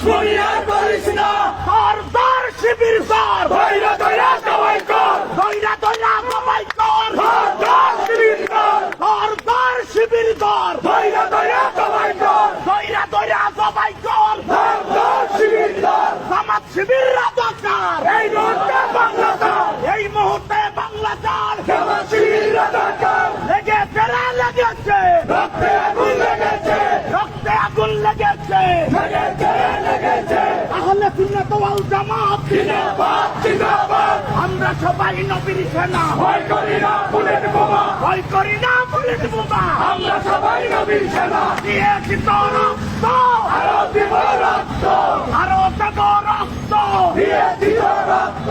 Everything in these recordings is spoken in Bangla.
দুশ্মনী আর করিস না, কর ধর শিবির কর, ধৈরা ধৈরা সবাই কর, ধৈরা ধৈরা সবাই কর, ধর ধর শিবির কর, কর ধর শিবির কর, ধৈরা ধৈরা সবাই কর, ধৈরা ধৈরা সবাই কর, ধর ধর শিবির কর। জামাত শিবির রাজাকার, এই মুহূর্তে বাংলা ছাড়, এই মুহূর্তে বাংলা ছাড়, জামাত শিবির রাজাকার, লেগেছে রে লেগেছে, রক্তে আগুন লেগেছে, রক্তে আগুন লেগেছে, লেগেছে লেগেছে। আহলে সুন্নাত ওয়াল জামাত জিন্দাবাদ জিন্দাবাদ, আমরা সবাই নবীর সেনা, ভয় করি না বুলেট বোমা, ভয় করি না বুলেট বোমা, আমরা সবাই নবীর সেনা, দিয়েছি তো রক্ত, আরো দিব রক্ত, আরো দেব রক্ত, দিয়েছি তো রক্ত,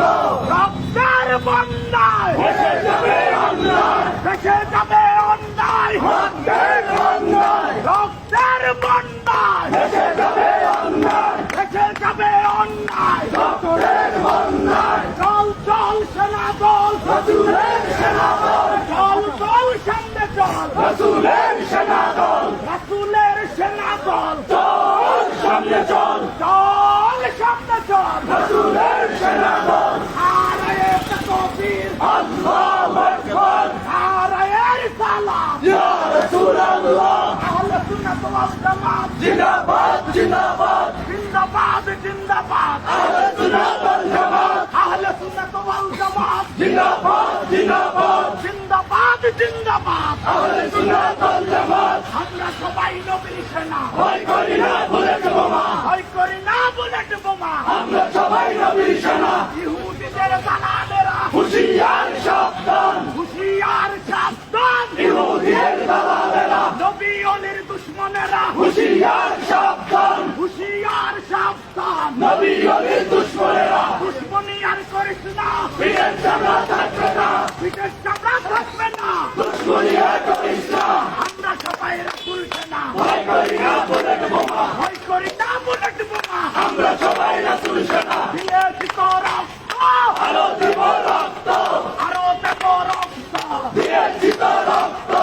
রক্তের বন্যায় ভেসে যাবে অন্যায়, ভেসে যাবে অন্যায়, রক্তের অন্যায়, রক্তের বন্যায় ভেসে যাবে অন্যায়, ভেসে যাবে অন্যায়, রক্তের অন্যায়। চল চল সেনা দল, রাসূলের সেনা দল, চল চল সামনে চল, রাসূলের সেনা দল, রাসূলের সেনা দল, চল সামনে চল, চল সামনে চল, রাসূলের সেনা দল। নারায়ে তাকবীর, আল্লাহু আকবার, নারায়ে সালাম, ইয়া রাসূলুল্লাহ, আহলে সুন্নাত ওয়াল জামাত জিন্দাবাদ জিন্দাবাদ, জিন্দাবাদ জিন্দাবাদ, আহলে সুন্নাত ওয়াল জামাত, আহলে সুন্নাত ওয়াল জামাত জিন্দাবাদ জিন্দাবাদ, জিন্দাবাদ জিন্দাবাদ, আহলে সুন্নাত ওয়াল জামাত। আমরা সবাই নবীর সেনা, ভয় করি না বুলেট বোমা, ভয় করি না বুলেট বোমা, আমরা সবাই নবীর সেনা, ইহুদিদের দালালেরা হুঁশিয়ার সাবধান, হুঁশিয়ার সাবধান, ইহুদিদের দালালেরা, নবী অলির দুশ্মনেরা হুঁশিয়ার সাবধান, হুঁশিয়ার সাবধান, নবী ওলির দুশমনেরা, দুশ্মনী আর করিস না, পিঠের চামড়া থাকবে না, পিঠের চামড়া থাকবে না, দুশ্মনী আর করিস না, আমরা সবাই রাসূল সেনা, ভয় করি না বুলেট বোমা, ভয় করি না বুলেট বোমা, আমরা সবাই রাসূল সেনা, দিয়েছি তো রক্ত, আরো দিব রক্ত, আরো দেব রক্ত, দিয়েছি তো রক্ত,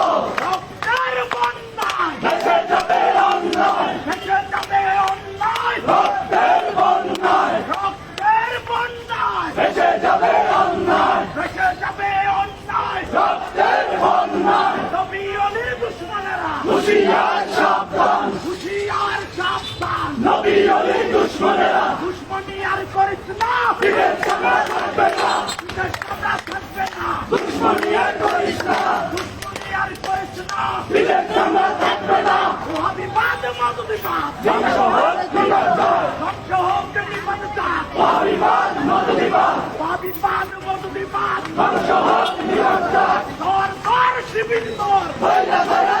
রক্তের বন্যায় ভেসে যাবে অন্যায়, ভেসে যাবে অন্যায়, রক্তের বন্যায়, রক্তের বন্যায় ভেসে যাবে অন্যায়, ভেসে যাবে অন্যায়, রক্তের বন্যায়। নবী অলির দুশ্মনেরা হুঁশিয়ার সাবধান, হুঁশিয়ার সাবধান, নবী ওলির দুশমনেরা, দুশ্মনী আর করিস না, পিঠের চামড়া থাকবে না, পিঠের চামড়া থাকবে না, দুশ্মনী আর করিস না, দুশ্মনী আর করিস না, পিঠের চামড়া থাকবে না, ওহাবিবাদ মধুবিবাদ, ধ্বংস হোক বিপর্যয়, ধ্বংস হোক বিপদজাত, ওয়াহিবাদ মধুবিবাদ, ওহাবিবাদ মধুবিবাদ, ধ্বংস হোক বিপর্যয়, তোর তোর শিবির তোর, ধৈর্য ধরে